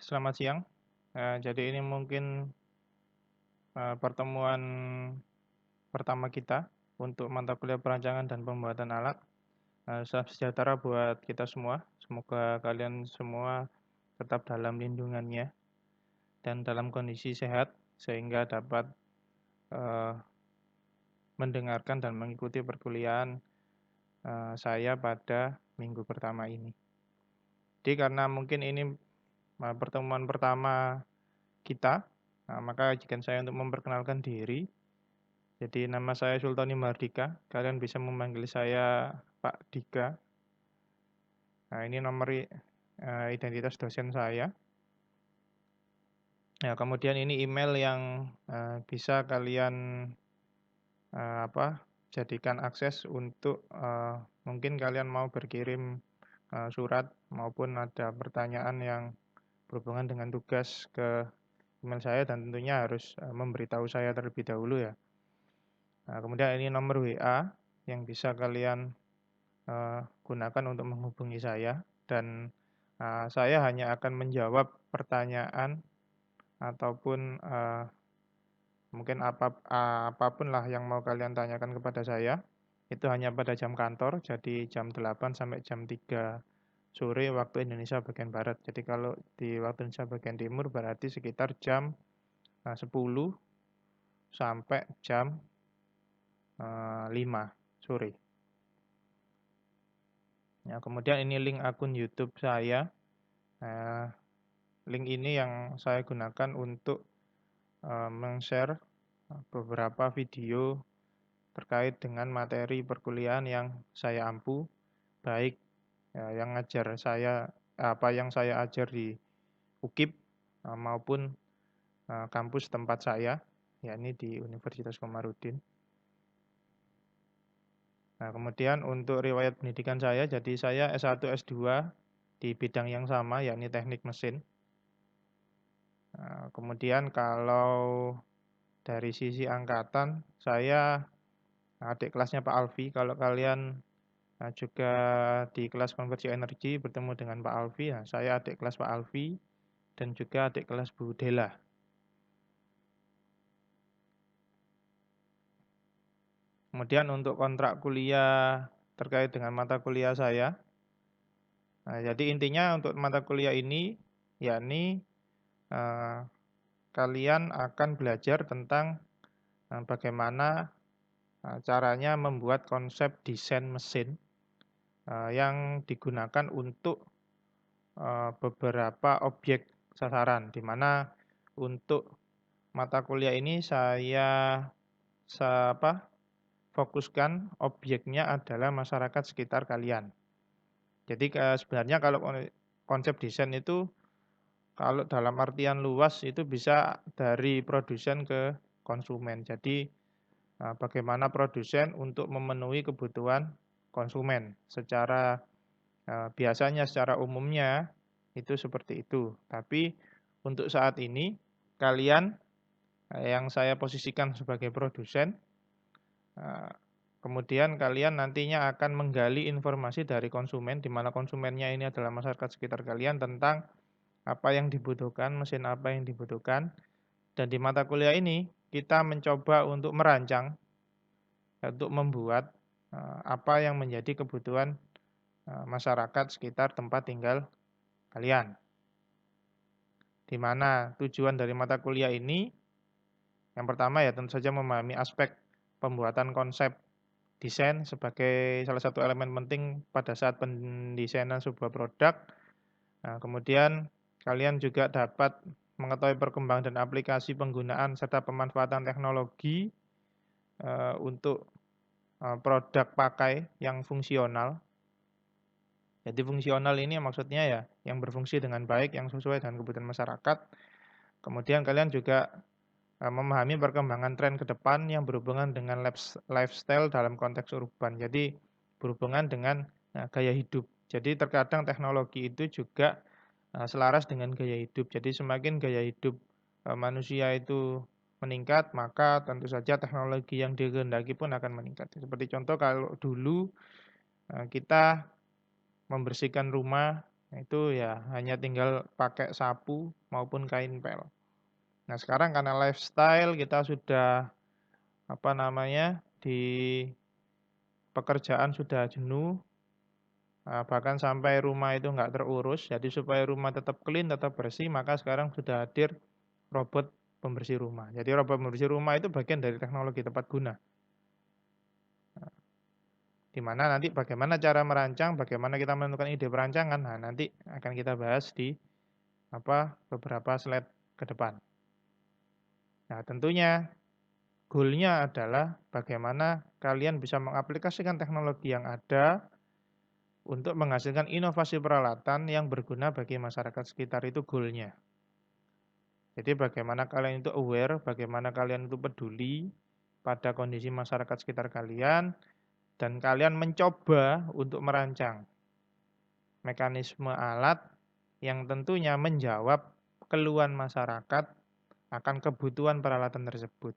Selamat siang. Jadi ini mungkin pertemuan pertama kita untuk mata kuliah perancangan dan pembuatan alat. Salam sejahtera buat kita semua. Semoga kalian semua tetap dalam lindungannya dan dalam kondisi sehat sehingga dapat eh, mendengarkan dan mengikuti perkuliahan saya pada minggu pertama ini. Jadi karena mungkin ini pertemuan pertama kita, maka izinkan saya untuk memperkenalkan diri. Jadi nama saya Sultoni Mardika, kalian bisa memanggil saya Pak Dika. Nah, ini nomor identitas dosen saya. Ya, kemudian ini email yang bisa kalian jadikan akses untuk mungkin kalian mau berkirim surat maupun ada pertanyaan yang berhubungan dengan tugas ke email saya dan tentunya harus memberitahu saya terlebih dahulu ya. Nah, kemudian ini nomor WA yang bisa kalian gunakan untuk menghubungi saya dan saya hanya akan menjawab pertanyaan ataupun mungkin apapun lah yang mau kalian tanyakan kepada saya itu hanya pada jam kantor, jadi jam 8 sampai jam 3 sore waktu Indonesia bagian Barat. Jadi kalau di waktu Indonesia bagian Timur berarti sekitar jam 10 sampai jam 5 sore. Ya, kemudian ini link akun YouTube saya. Link ini yang saya gunakan untuk men-share beberapa video terkait dengan materi perkuliahan yang saya ampu, baik yang yang saya ajar di UKIP maupun kampus tempat saya, yakni di Universitas Komarudin. Nah, kemudian untuk riwayat pendidikan saya, jadi saya S1, S2 di bidang yang sama, yakni teknik mesin. Kemudian kalau dari sisi angkatan, saya adik kelasnya Pak Alfi. Kalau kalian juga di kelas konversi energi bertemu dengan Pak Alfi, saya adik kelas Pak Alfi dan juga adik kelas Bu Dela. Kemudian untuk kontrak kuliah terkait dengan mata kuliah saya, jadi intinya untuk mata kuliah ini, yakni kalian akan belajar tentang bagaimana caranya membuat konsep desain mesin yang digunakan untuk beberapa objek sasaran, di mana untuk mata kuliah ini saya fokuskan objeknya adalah masyarakat sekitar kalian. Jadi sebenarnya kalau konsep desain itu kalau dalam artian luas itu bisa dari produsen ke konsumen. Jadi bagaimana produsen untuk memenuhi kebutuhan konsumen secara biasanya secara umumnya itu seperti itu. Tapi untuk saat ini kalian yang saya posisikan sebagai produsen, kemudian kalian nantinya akan menggali informasi dari konsumen, di mana konsumennya ini adalah masyarakat sekitar kalian tentang apa yang dibutuhkan, mesin apa yang dibutuhkan. Dan di mata kuliah ini kita mencoba untuk merancang, untuk membuat apa yang menjadi kebutuhan masyarakat sekitar tempat tinggal kalian. Di mana tujuan dari mata kuliah ini, yang pertama ya tentu saja memahami aspek pembuatan konsep desain sebagai salah satu elemen penting pada saat pendesainan sebuah produk. Nah, kemudian kalian juga dapat mengetahui perkembangan dan aplikasi penggunaan serta pemanfaatan teknologi untuk produk pakai yang fungsional. Jadi fungsional ini maksudnya ya yang berfungsi dengan baik, yang sesuai dengan kebutuhan masyarakat. Kemudian kalian juga memahami perkembangan tren ke depan yang berhubungan dengan lifestyle dalam konteks urban. Jadi berhubungan dengan gaya hidup. Jadi terkadang teknologi itu juga selaras dengan gaya hidup. Jadi semakin gaya hidup manusia itu meningkat, maka tentu saja teknologi yang dikehendaki pun akan meningkat. Seperti contoh kalau dulu kita membersihkan rumah Itu ya hanya tinggal pakai sapu maupun kain pel. Nah, sekarang karena lifestyle kita sudah apa namanya, di pekerjaan sudah jenuh, bahkan sampai rumah itu nggak terurus. Jadi supaya rumah tetap clean, tetap bersih, maka sekarang sudah hadir robot pembersih rumah. Jadi robot pembersih rumah itu bagian dari teknologi tepat guna. Di mana nanti bagaimana cara merancang, bagaimana kita menentukan ide perancangan. Nah, nanti akan kita bahas di beberapa slide ke depan. Nah, tentunya goal-nya adalah bagaimana kalian bisa mengaplikasikan teknologi yang ada untuk menghasilkan inovasi peralatan yang berguna bagi masyarakat sekitar, itu goal-nya. Jadi bagaimana kalian itu aware, bagaimana kalian itu peduli pada kondisi masyarakat sekitar kalian, dan kalian mencoba untuk merancang mekanisme alat yang tentunya menjawab keluhan masyarakat akan kebutuhan peralatan tersebut.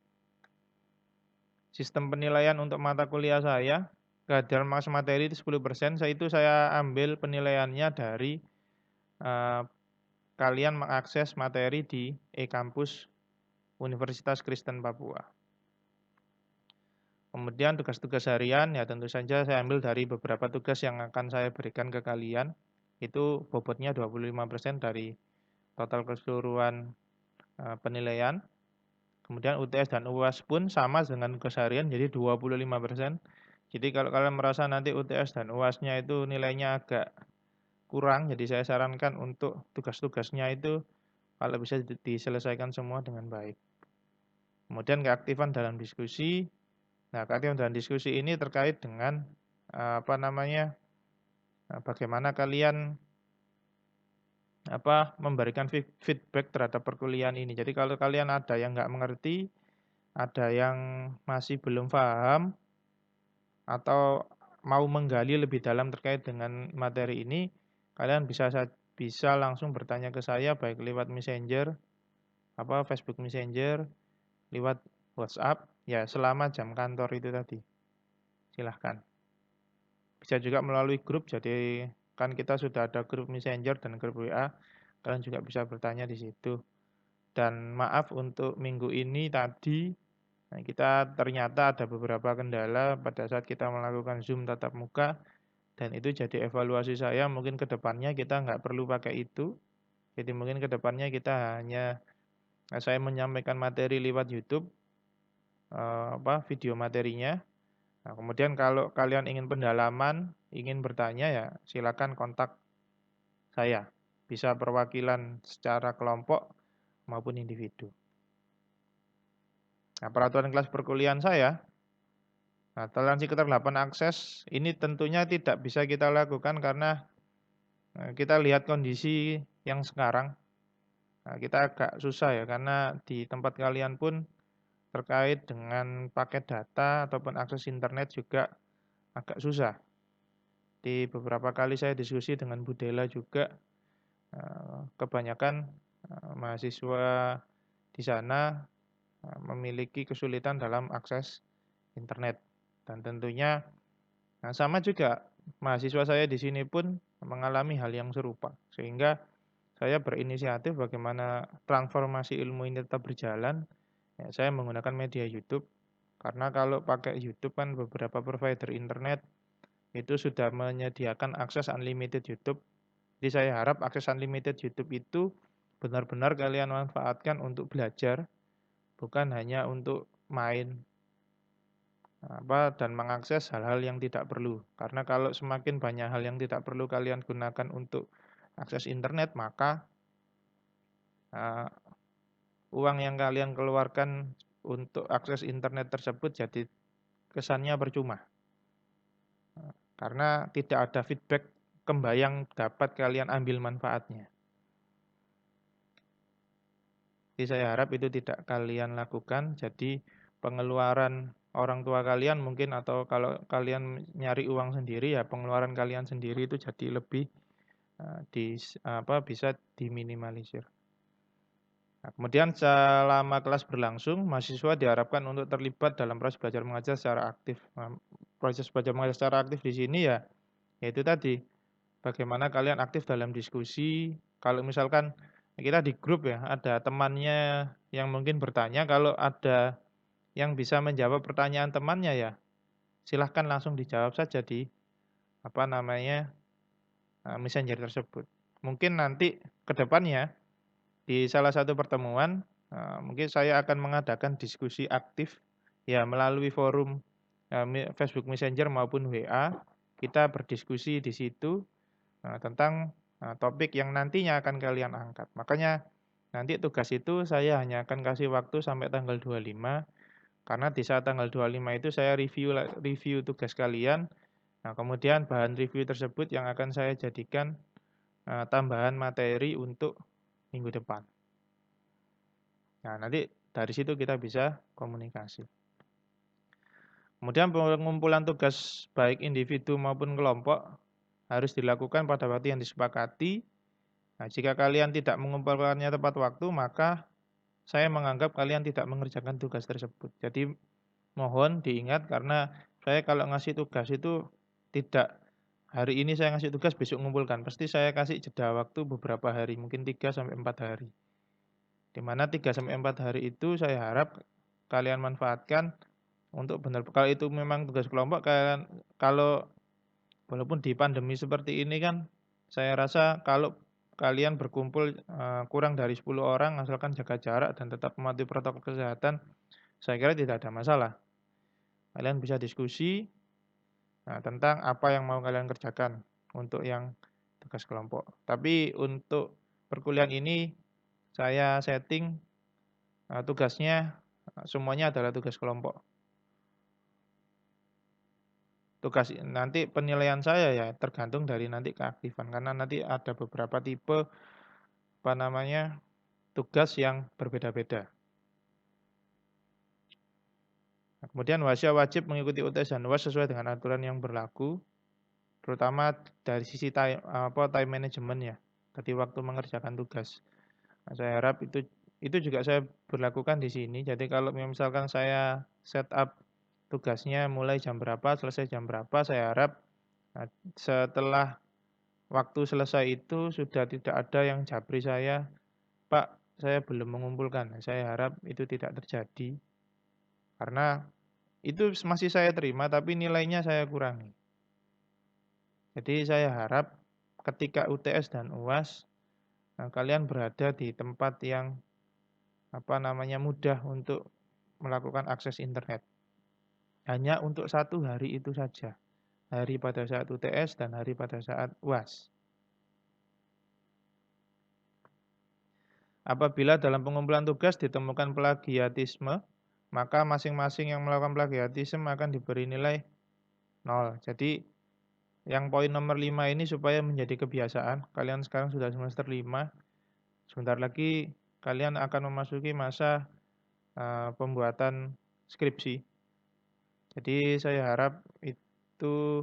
Sistem penilaian untuk mata kuliah saya, kehadiran max materi itu 10%, saya ambil penilaiannya dari kalian mengakses materi di e-kampus Universitas Kristen Papua. Kemudian tugas-tugas harian, ya tentu saja saya ambil dari beberapa tugas yang akan saya berikan ke kalian. Itu bobotnya 25% dari total keseluruhan penilaian. Kemudian UTS dan UAS pun sama dengan tugas harian, jadi 25%. Jadi kalau kalian merasa nanti UTS dan UAS-nya itu nilainya agak kurang, jadi saya sarankan untuk tugas-tugasnya itu kalau bisa diselesaikan semua dengan baik. Kemudian keaktifan dalam diskusi. Nah, keaktifan dalam diskusi ini terkait dengan bagaimana kalian memberikan feedback terhadap perkuliahan ini. Jadi kalau kalian ada yang nggak mengerti, ada yang masih belum paham, atau mau menggali lebih dalam terkait dengan materi ini, kalian bisa langsung bertanya ke saya baik lewat Messenger, Facebook Messenger, lewat WhatsApp, ya selama jam kantor itu tadi. Silahkan. Bisa juga melalui grup, jadi kan kita sudah ada grup Messenger dan grup WA, kalian juga bisa bertanya di situ. Dan maaf untuk minggu ini tadi, kita ternyata ada beberapa kendala pada saat kita melakukan Zoom tatap muka, dan itu jadi evaluasi saya, mungkin ke depannya kita nggak perlu pakai itu. Jadi mungkin ke depannya saya menyampaikan materi lewat YouTube, video materinya. Nah, kemudian kalau kalian ingin pendalaman, ingin bertanya, ya silakan kontak saya. Bisa perwakilan secara kelompok maupun individu. Nah, peraturan kelas perkuliahan saya, toleransi keterlambatan akses ini tentunya tidak bisa kita lakukan karena kita lihat kondisi yang sekarang. Nah, kita agak susah ya, karena di tempat kalian pun terkait dengan paket data ataupun akses internet juga agak susah. Di beberapa kali saya diskusi dengan Bu Dela juga, kebanyakan mahasiswa di sana memiliki kesulitan dalam akses internet. Dan tentunya sama juga mahasiswa saya di sini pun mengalami hal yang serupa. Sehingga saya berinisiatif bagaimana transformasi ilmu ini tetap berjalan. Ya, saya menggunakan media YouTube. Karena kalau pakai YouTube kan beberapa provider internet itu sudah menyediakan akses unlimited YouTube. Jadi saya harap akses unlimited YouTube itu benar-benar kalian manfaatkan untuk belajar, bukan hanya untuk main dan mengakses hal-hal yang tidak perlu. Karena kalau semakin banyak hal yang tidak perlu kalian gunakan untuk akses internet, maka uang yang kalian keluarkan untuk akses internet tersebut jadi kesannya percuma. Karena tidak ada feedback kembali dapat kalian ambil manfaatnya. Jadi saya harap itu tidak kalian lakukan. Jadi pengeluaran orang tua kalian mungkin, atau kalau kalian nyari uang sendiri, ya pengeluaran kalian sendiri itu jadi lebih bisa diminimalisir. Nah, kemudian selama kelas berlangsung, mahasiswa diharapkan untuk terlibat dalam proses belajar mengajar secara aktif. Proses belajar mengajar secara aktif di sini yaitu tadi bagaimana kalian aktif dalam diskusi. Kalau misalkan kita di grup ya, ada temannya yang mungkin bertanya, kalau ada yang bisa menjawab pertanyaan temannya ya, silahkan langsung dijawab saja di apa namanya messenger tersebut. Mungkin nanti ke depannya di salah satu pertemuan mungkin saya akan mengadakan diskusi aktif ya melalui forum Facebook Messenger maupun WA. Kita berdiskusi di situ tentang topik yang nantinya akan kalian angkat. Makanya nanti tugas itu saya hanya akan kasih waktu sampai tanggal 25, karena di saat tanggal 25 itu saya review tugas kalian. Nah, kemudian bahan review tersebut yang akan saya jadikan tambahan materi untuk minggu depan. Nah, nanti dari situ kita bisa komunikasi. Kemudian pengumpulan tugas baik individu maupun kelompok harus dilakukan pada waktu yang disepakati. Nah, jika kalian tidak mengumpulkannya tepat waktu, maka saya menganggap kalian tidak mengerjakan tugas tersebut. Jadi mohon diingat, karena saya kalau ngasih tugas itu tidak hari ini saya ngasih tugas besok mengumpulkan. Pasti saya kasih jeda waktu beberapa hari, mungkin 3 sampai 4 hari. Di mana 3 sampai 4 hari itu saya harap kalian manfaatkan untuk benar, kalau itu memang tugas kelompok, kalian kalau walaupun di pandemi seperti ini kan, saya rasa kalau kalian berkumpul kurang dari 10 orang asalkan jaga jarak dan tetap mematuhi protokol kesehatan, saya kira tidak ada masalah. Kalian bisa diskusi tentang apa yang mau kalian kerjakan untuk yang tugas kelompok. Tapi untuk perkuliahan ini saya setting tugasnya semuanya adalah tugas kelompok. Tugas nanti penilaian saya ya tergantung dari nanti keaktifan, karena nanti ada beberapa tipe apa namanya tugas yang berbeda-beda. Nah, kemudian wasya wajib mengikuti UTS dan UAS sesuai dengan aturan yang berlaku, terutama dari sisi time management ya, tadi waktu mengerjakan tugas. Nah, saya harap itu juga saya berlakukan di sini. Jadi kalau misalkan saya set up tugasnya mulai jam berapa, selesai jam berapa, saya harap setelah waktu selesai itu sudah tidak ada yang japri saya, "Pak, saya belum mengumpulkan." Saya harap itu tidak terjadi, karena itu masih saya terima tapi nilainya saya kurangi. Jadi saya harap ketika UTS dan UAS kalian berada di tempat yang mudah untuk melakukan akses internet. Hanya untuk 1 hari itu saja. Hari pada saat UTS dan hari pada saat UAS. Apabila dalam pengumpulan tugas ditemukan plagiatisme, maka masing-masing yang melakukan plagiatisme akan diberi nilai 0. Jadi yang poin nomor 5 ini supaya menjadi kebiasaan. Kalian sekarang sudah semester 5. Sebentar lagi kalian akan memasuki masa pembuatan skripsi. Jadi saya harap itu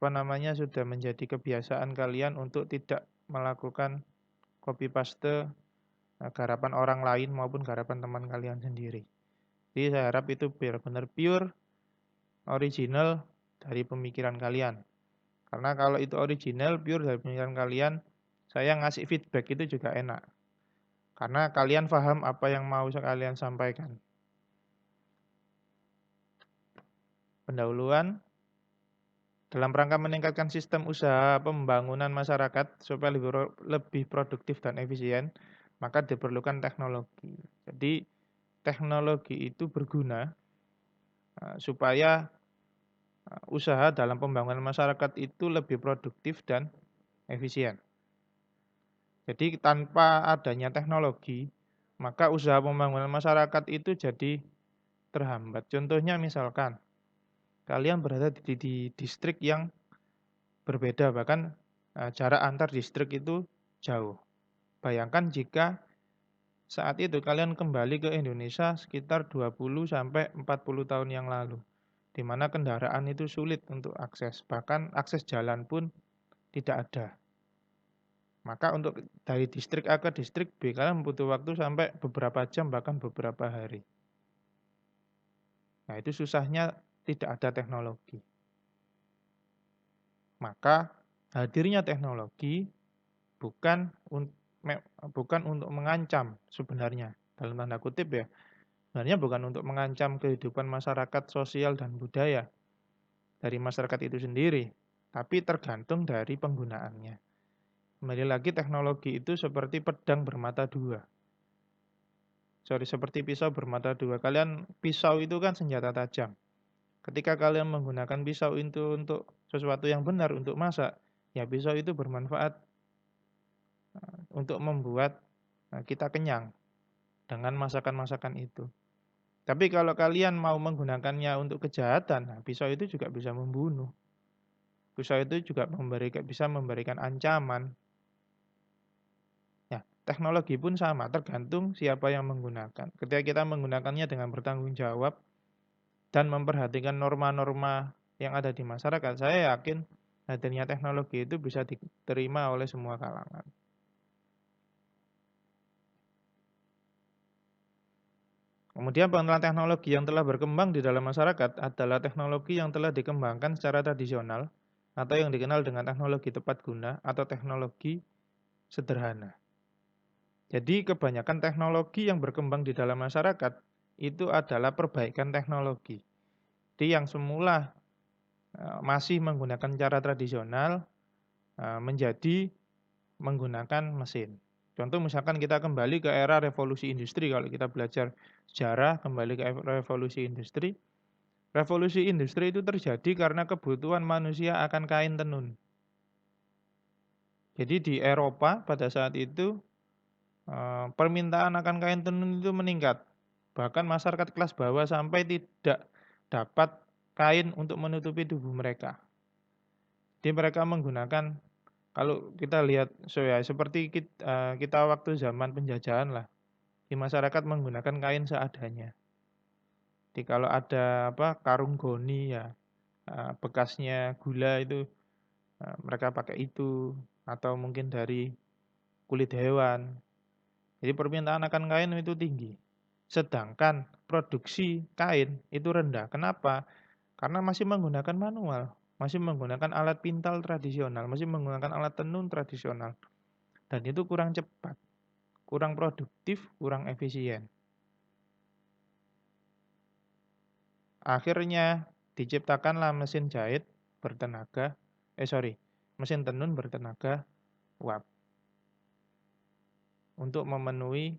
sudah menjadi kebiasaan kalian untuk tidak melakukan copy paste garapan orang lain maupun garapan teman kalian sendiri. Jadi saya harap itu benar-benar pure, original dari pemikiran kalian. Karena kalau itu original, pure dari pemikiran kalian, saya ngasih feedback itu juga enak. Karena kalian paham apa yang mau kalian sampaikan. Pendahuluan dalam rangka meningkatkan sistem usaha pembangunan masyarakat supaya lebih produktif dan efisien, maka diperlukan teknologi. Jadi teknologi itu berguna supaya usaha dalam pembangunan masyarakat itu lebih produktif dan efisien. Jadi tanpa adanya teknologi, maka usaha pembangunan masyarakat itu jadi terhambat. Contohnya misalkan kalian berada di distrik yang berbeda, bahkan jarak antar distrik itu jauh. Bayangkan jika saat itu kalian kembali ke Indonesia sekitar 20 sampai 40 tahun yang lalu, di mana kendaraan itu sulit untuk akses, bahkan akses jalan pun tidak ada. Maka untuk dari distrik A ke distrik B kalian butuh waktu sampai beberapa jam, bahkan beberapa hari. Nah, itu susahnya tidak ada teknologi. Maka Hadirnya teknologi bukan bukan untuk mengancam sebenarnya, dalam tanda kutip ya. Sebenarnya bukan untuk mengancam kehidupan masyarakat sosial dan budaya dari masyarakat itu sendiri, tapi tergantung dari penggunaannya. Kembali lagi teknologi itu seperti pedang bermata dua. Seperti pisau bermata dua. Pisau itu kan senjata tajam. Ketika kalian menggunakan pisau itu untuk sesuatu yang benar, untuk masak, ya pisau itu bermanfaat untuk membuat kita kenyang dengan masakan-masakan itu. Tapi kalau kalian mau menggunakannya untuk kejahatan, nah pisau itu juga bisa membunuh. Pisau itu juga bisa memberikan ancaman. Ya, teknologi pun sama, tergantung siapa yang menggunakan. Ketika kita menggunakannya dengan bertanggung jawab dan memperhatikan norma-norma yang ada di masyarakat, saya yakin hadirnya teknologi itu bisa diterima oleh semua kalangan. Kemudian pengenalan teknologi yang telah berkembang di dalam masyarakat adalah teknologi yang telah dikembangkan secara tradisional atau yang dikenal dengan teknologi tepat guna atau teknologi sederhana. Jadi kebanyakan teknologi yang berkembang di dalam masyarakat itu adalah perbaikan teknologi. Jadi yang semula masih menggunakan cara tradisional menjadi menggunakan mesin. Contoh misalkan kita kembali ke era revolusi industri, kalau kita belajar sejarah kembali ke revolusi industri. Revolusi industri itu terjadi karena kebutuhan manusia akan kain tenun. Jadi di Eropa pada saat itu permintaan akan kain tenun itu meningkat. Bahkan masyarakat kelas bawah sampai tidak dapat kain untuk menutupi tubuh mereka. Jadi mereka menggunakan, kalau kita lihat seperti kita waktu zaman penjajahan lah, di masyarakat menggunakan kain seadanya. Jadi kalau ada karung goni ya, bekasnya gula itu mereka pakai itu, atau mungkin dari kulit hewan. Jadi permintaan akan kain itu tinggi. Sedangkan produksi kain itu rendah. Kenapa? Karena masih menggunakan manual, masih menggunakan alat pintal tradisional, masih menggunakan alat tenun tradisional. Dan itu kurang cepat, kurang produktif, kurang efisien. Akhirnya diciptakanlah mesin jahit bertenaga, mesin tenun bertenaga uap untuk memenuhi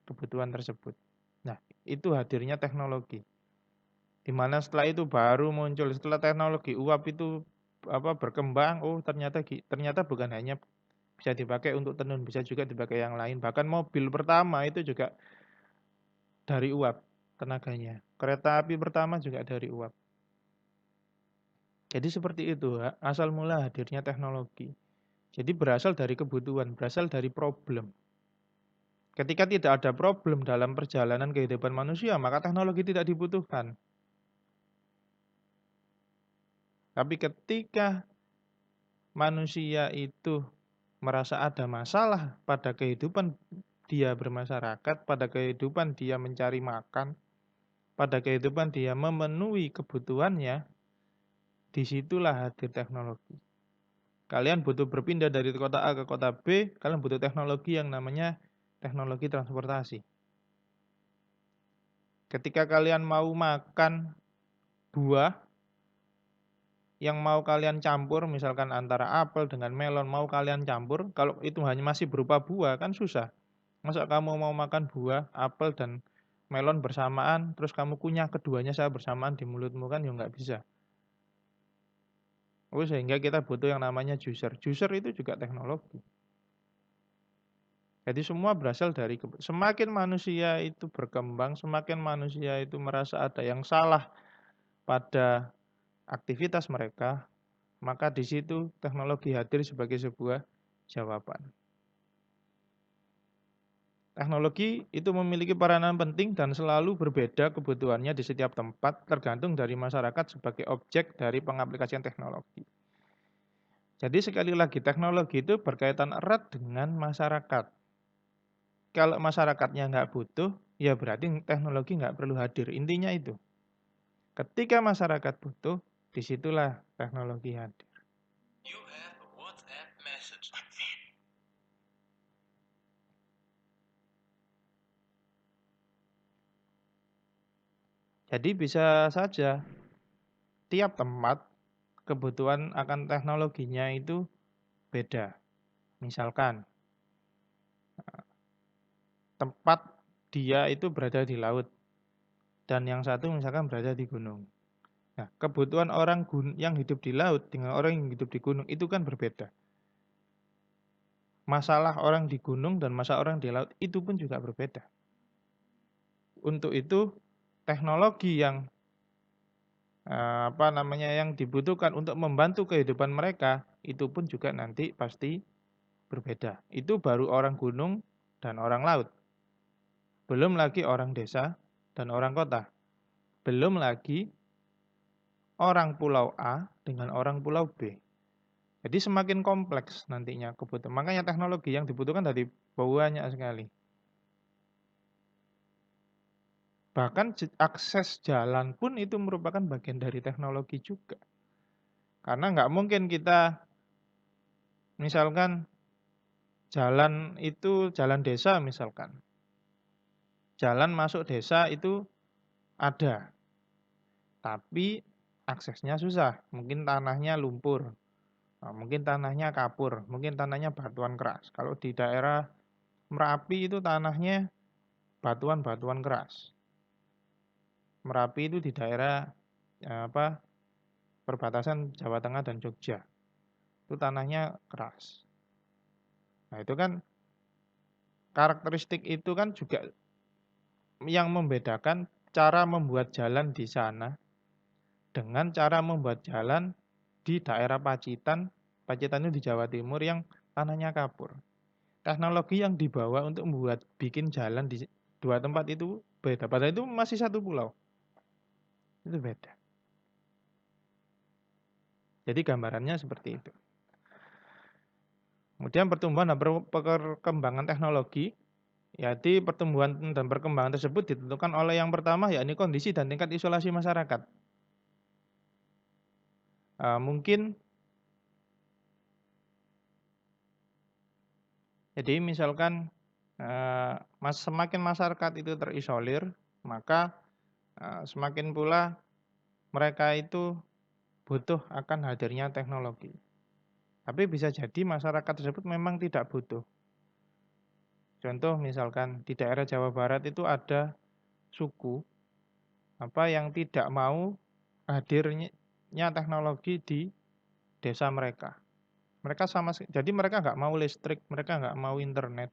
kebutuhan tersebut. Nah, itu hadirnya teknologi. Di mana setelah itu baru muncul, setelah teknologi uap itu berkembang, ternyata bukan hanya bisa dipakai untuk tenun, bisa juga dipakai yang lain. Bahkan mobil pertama itu juga dari uap tenaganya. Kereta api pertama juga dari uap. Jadi seperti itu asal mula hadirnya teknologi. Jadi berasal dari kebutuhan, berasal dari problem. Ketika tidak ada problem dalam perjalanan kehidupan manusia, maka teknologi tidak dibutuhkan. Tapi ketika manusia itu merasa ada masalah pada kehidupan dia bermasyarakat, pada kehidupan dia mencari makan, pada kehidupan dia memenuhi kebutuhannya, disitulah hadir teknologi. Kalian butuh berpindah dari kota A ke kota B, kalian butuh teknologi yang namanya teknologi transportasi. Ketika kalian mau makan buah yang mau kalian campur, misalkan antara apel dengan melon mau kalian campur, kalau itu hanya masih berupa buah kan susah. Masa kamu mau makan buah, apel dan melon bersamaan, terus kamu kunyah keduanya saya bersamaan di mulutmu, kan ya nggak bisa. Sehingga kita butuh yang namanya juicer. Juicer itu juga teknologi. Jadi semua berasal dari semakin manusia itu berkembang, semakin manusia itu merasa ada yang salah pada aktivitas mereka, maka di situ teknologi hadir sebagai sebuah jawaban. Teknologi itu memiliki peranan penting dan selalu berbeda kebutuhannya di setiap tempat, tergantung dari masyarakat sebagai objek dari pengaplikasian teknologi. Jadi sekali lagi, teknologi itu berkaitan erat dengan masyarakat. Kalau masyarakatnya nggak butuh, ya berarti teknologi nggak perlu hadir. Intinya itu. Ketika masyarakat butuh, disitulah teknologi hadir. You have a WhatsApp message. Jadi bisa saja tiap tempat kebutuhan akan teknologinya itu beda. Misalkan tempat dia itu berada di laut dan yang satu misalkan berada di gunung. Nah, kebutuhan orang yang hidup di laut dengan orang yang hidup di gunung itu kan berbeda. Masalah orang di gunung dan masalah orang di laut itu pun juga berbeda. Untuk itu teknologi yang yang dibutuhkan untuk membantu kehidupan mereka itu pun juga nanti pasti berbeda. Itu baru orang gunung dan orang laut. Belum lagi orang desa dan orang kota. Belum lagi orang pulau A dengan orang pulau B. Jadi semakin kompleks nantinya kebutuhan. Makanya teknologi yang dibutuhkan dari banyak sekali. Bahkan akses jalan pun itu merupakan bagian dari teknologi juga. Karena nggak mungkin kita misalkan jalan itu jalan desa misalkan. Jalan masuk desa itu ada, tapi aksesnya susah. Mungkin tanahnya lumpur, mungkin tanahnya kapur, mungkin tanahnya batuan keras. Kalau di daerah Merapi itu tanahnya batuan-batuan keras. Merapi itu di daerah perbatasan Jawa Tengah dan Jogja. Itu tanahnya keras. Nah, itu kan karakteristik itu kan juga yang membedakan cara membuat jalan di sana dengan cara membuat jalan di daerah Pacitan. Pacitan itu di Jawa Timur yang tanahnya kapur. Teknologi yang dibawa untuk membuat bikin jalan di dua tempat itu beda. Padahal itu masih satu pulau. Itu beda. Jadi gambarannya seperti itu. Kemudian pertumbuhan dan perkembangan teknologi. Jadi pertumbuhan dan perkembangan tersebut ditentukan oleh yang pertama yakni kondisi dan tingkat isolasi masyarakat. Mungkin jadi misalkan semakin masyarakat itu terisolir, maka semakin pula mereka itu butuh akan hadirnya teknologi. Tapi bisa jadi masyarakat tersebut memang tidak butuh. Contoh misalkan di daerah Jawa Barat itu ada suku yang tidak mau hadirnya teknologi di desa mereka. Jadi mereka nggak mau listrik, mereka nggak mau internet.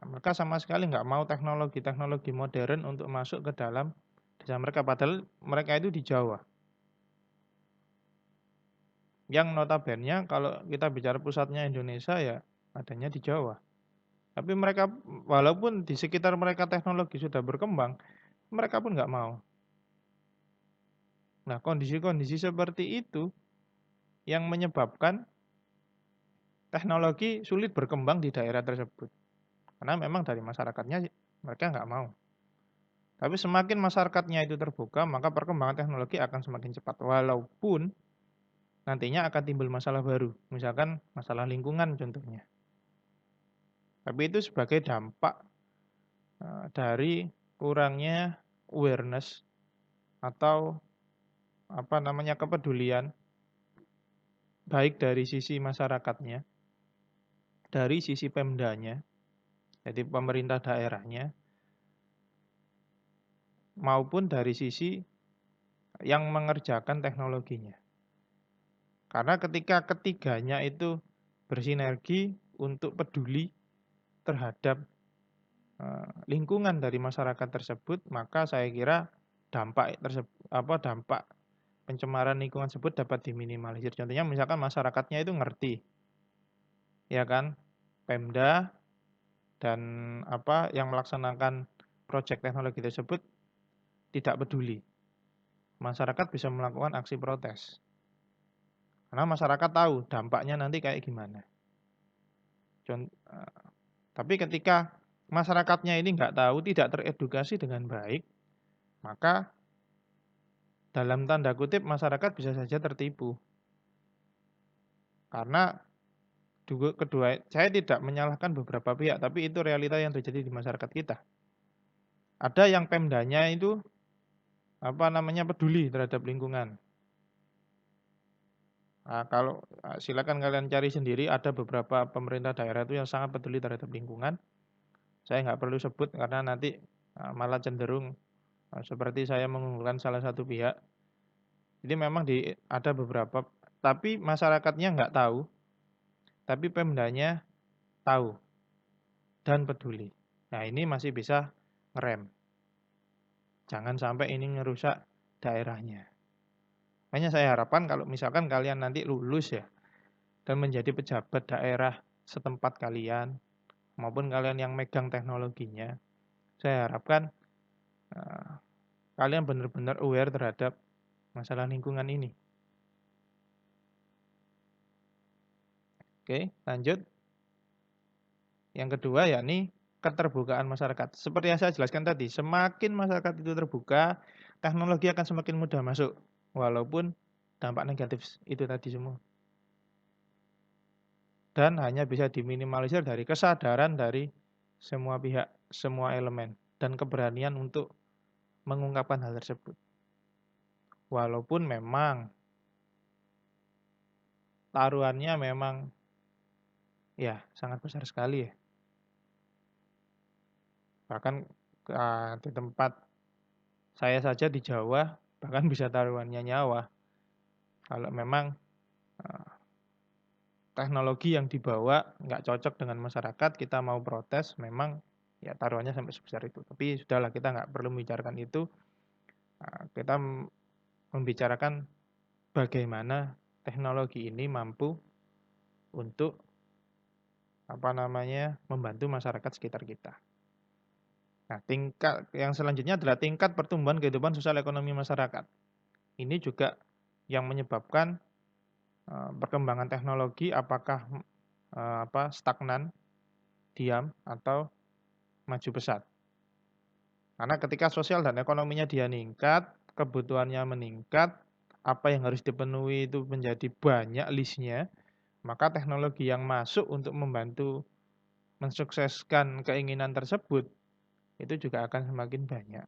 Mereka sama sekali nggak mau teknologi-teknologi modern untuk masuk ke dalam desa mereka. Padahal mereka itu di Jawa. Yang notabene kalau kita bicara pusatnya Indonesia ya adanya di Jawa. Tapi mereka walaupun di sekitar mereka teknologi sudah berkembang, mereka pun nggak mau. Nah, kondisi-kondisi seperti itu yang menyebabkan teknologi sulit berkembang di daerah tersebut. Karena memang dari masyarakatnya mereka nggak mau. Tapi semakin masyarakatnya itu terbuka, maka perkembangan teknologi akan semakin cepat. Walaupun nantinya akan timbul masalah baru. Misalkan masalah lingkungan contohnya. Tapi itu sebagai dampak dari kurangnya awareness atau kepedulian baik dari sisi masyarakatnya, dari sisi Pemdanya, jadi pemerintah daerahnya, maupun dari sisi yang mengerjakan teknologinya. Karena ketika ketiganya itu bersinergi untuk peduli terhadap lingkungan dari masyarakat tersebut, maka saya kira dampak pencemaran lingkungan tersebut dapat diminimalisir. Contohnya misalkan masyarakatnya itu ngerti, ya kan, Pemda dan yang melaksanakan proyek teknologi tersebut tidak peduli. Masyarakat bisa melakukan aksi protes. Karena masyarakat tahu dampaknya nanti kayak gimana. Tapi ketika masyarakatnya ini nggak tahu, tidak teredukasi dengan baik, maka dalam tanda kutip masyarakat bisa saja tertipu. Karena kedua, saya tidak menyalahkan beberapa pihak, tapi itu realita yang terjadi di masyarakat kita. Ada yang Pemdanya itu peduli terhadap lingkungan. Nah, kalau silakan kalian cari sendiri, ada beberapa pemerintah daerah itu yang sangat peduli terhadap lingkungan. Saya nggak perlu sebut karena nanti malah cenderung seperti saya mengunggulkan salah satu pihak. Jadi memang ada beberapa, tapi masyarakatnya nggak tahu, tapi Pemdanya tahu dan peduli. Nah, ini masih bisa ngerem. Jangan sampai ini ngerusak daerahnya. Makanya saya harapkan kalau misalkan kalian nanti lulus ya dan menjadi pejabat daerah setempat kalian maupun kalian yang megang teknologinya, saya harapkan kalian benar-benar aware terhadap masalah lingkungan ini. Oke, lanjut. Yang kedua yakni keterbukaan masyarakat. Seperti yang saya jelaskan tadi, semakin masyarakat itu terbuka, teknologi akan semakin mudah masuk. Walaupun dampak negatif itu tadi semua. Dan hanya bisa diminimalisir dari kesadaran dari semua pihak, semua elemen, dan keberanian untuk mengungkapkan hal tersebut. Walaupun memang taruhannya memang ya sangat besar sekali ya. Bahkan di tempat saya saja di Jawa, bahkan bisa taruhannya nyawa. Kalau memang teknologi yang dibawa nggak cocok dengan masyarakat, kita mau protes, memang ya taruhannya sampai sebesar itu. Tapi sudahlah, kita nggak perlu membicarakan itu. Kita membicarakan bagaimana teknologi ini mampu untuk membantu masyarakat sekitar kita. Nah, tingkat yang selanjutnya adalah tingkat pertumbuhan kehidupan sosial ekonomi masyarakat. Ini juga yang menyebabkan perkembangan teknologi apakah stagnan, diam, atau maju pesat. Karena ketika sosial dan ekonominya dia meningkat, kebutuhannya meningkat, apa yang harus dipenuhi itu menjadi banyak listnya, maka teknologi yang masuk untuk membantu mensukseskan keinginan tersebut itu juga akan semakin banyak.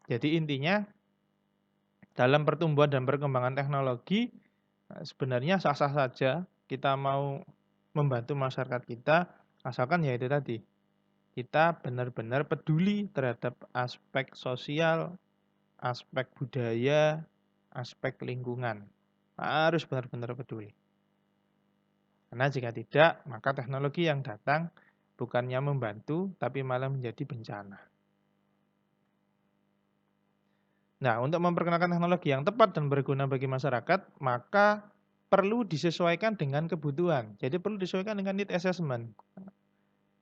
Jadi intinya dalam pertumbuhan dan perkembangan teknologi sebenarnya sah-sah saja kita mau membantu masyarakat kita, asalkan ya itu tadi, kita benar-benar peduli terhadap aspek sosial, aspek budaya, aspek lingkungan. Harus benar-benar peduli. Karena jika tidak, maka teknologi yang datang bukannya membantu, tapi malah menjadi bencana. Nah, untuk memperkenalkan teknologi yang tepat dan berguna bagi masyarakat, maka perlu disesuaikan dengan kebutuhan. Jadi perlu disesuaikan dengan need assessment.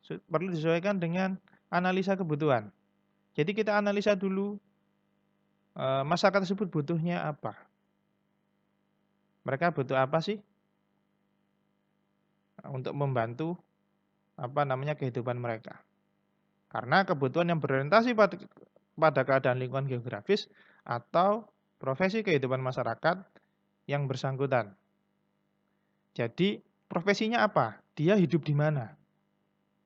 Perlu disesuaikan dengan analisa kebutuhan. Jadi kita analisa dulu masyarakat tersebut butuhnya apa. Mereka butuh apa sih untuk membantu kehidupan mereka. Karena kebutuhan yang berorientasi pada keadaan lingkungan geografis atau profesi kehidupan masyarakat yang bersangkutan. Jadi profesinya apa? Dia hidup di mana?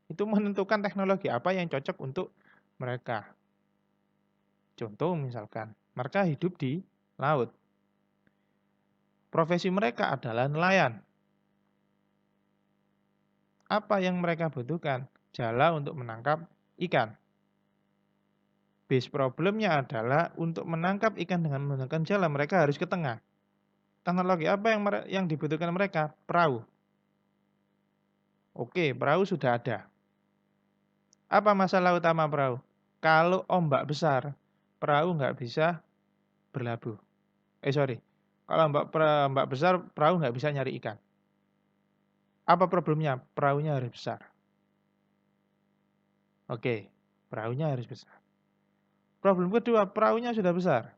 Itu menentukan teknologi apa yang cocok untuk mereka. Contoh misalkan, mereka hidup di laut. Profesi mereka adalah nelayan. Apa yang mereka butuhkan? Jala untuk menangkap ikan. Base problemnya adalah untuk menangkap ikan dengan menggunakan jala, mereka harus ke tengah. Teknologi apa yang dibutuhkan mereka? Perahu. Oke, perahu sudah ada. Apa masalah utama perahu? Kalau ombak besar, perahu nggak bisa berlabuh. Kalau ombak besar, perahu nggak bisa nyari ikan. Apa problemnya? Perahunya harus besar. Oke, perahunya harus besar. Problem kedua, perahunya sudah besar.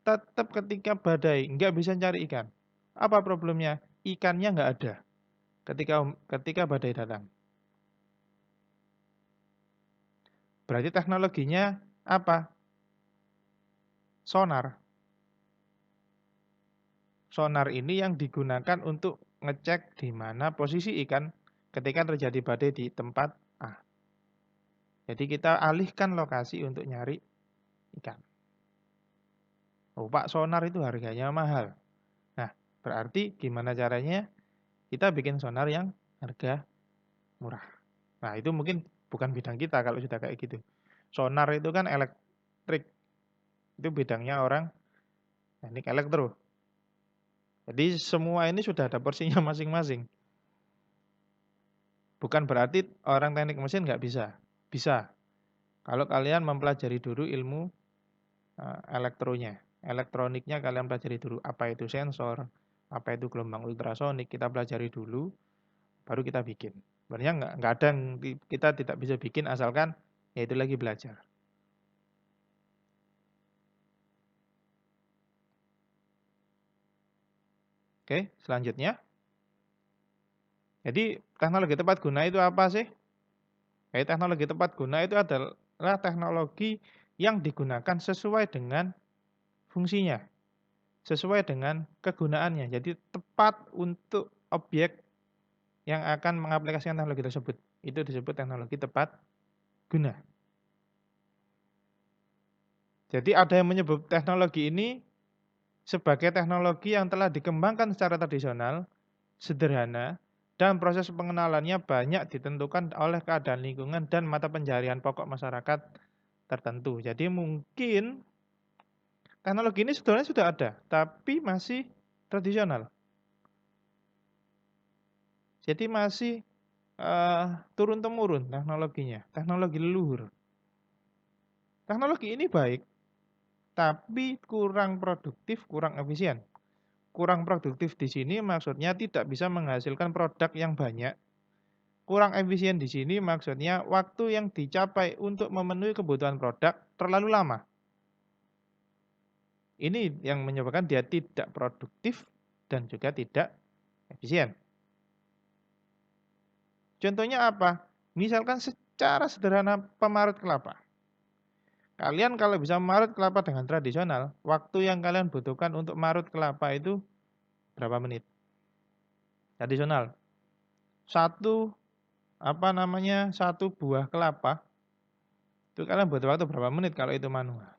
Tetap ketika badai, nggak bisa cari ikan. Apa problemnya? Ikannya nggak ada ketika badai datang. Berarti teknologinya apa? Sonar. sonar ini yang digunakan untuk ngecek di mana posisi ikan ketika terjadi badai di tempat A. Jadi kita alihkan lokasi untuk nyari ikan. Oh, Pak, sonar itu harganya mahal. Nah, berarti gimana caranya kita bikin sonar yang harga murah. Nah, itu mungkin bukan bidang kita kalau sudah kayak gitu. Sonar itu kan elektrik. Itu bidangnya orang teknik elektro. Jadi semua ini sudah ada porsinya masing-masing. Bukan berarti orang teknik mesin nggak bisa. Bisa. Kalau kalian mempelajari dulu ilmu elektronya. Elektroniknya kalian pelajari dulu. Apa itu sensor, apa itu gelombang ultrasonik. Kita pelajari dulu, baru kita bikin. Sebenarnya nggak ada yang kita tidak bisa bikin asalkan ya itu lagi belajar. Oke, selanjutnya. Jadi teknologi tepat guna itu apa sih? Jadi teknologi tepat guna itu adalah teknologi yang digunakan sesuai dengan fungsinya, sesuai dengan kegunaannya. Jadi tepat untuk objek yang akan mengaplikasikan teknologi tersebut. Itu disebut teknologi tepat guna. Jadi ada yang menyebut teknologi ini sebagai teknologi yang telah dikembangkan secara tradisional, sederhana, dan proses pengenalannya banyak ditentukan oleh keadaan lingkungan dan mata pencaharian pokok masyarakat tertentu. Jadi mungkin teknologi ini sebenarnya sudah ada, tapi masih tradisional. Jadi masih turun-temurun teknologinya, teknologi leluhur. Teknologi ini baik, tapi kurang produktif, kurang efisien. Kurang produktif di sini maksudnya tidak bisa menghasilkan produk yang banyak. Kurang efisien di sini maksudnya waktu yang dicapai untuk memenuhi kebutuhan produk terlalu lama. Ini yang menyebabkan dia tidak produktif dan juga tidak efisien. Contohnya apa? Misalkan secara sederhana pemarut kelapa. Kalian kalau bisa memarut kelapa dengan tradisional, waktu yang kalian butuhkan untuk marut kelapa itu berapa menit? Tradisional. Satu buah kelapa itu kalian butuh waktu berapa menit kalau itu manual.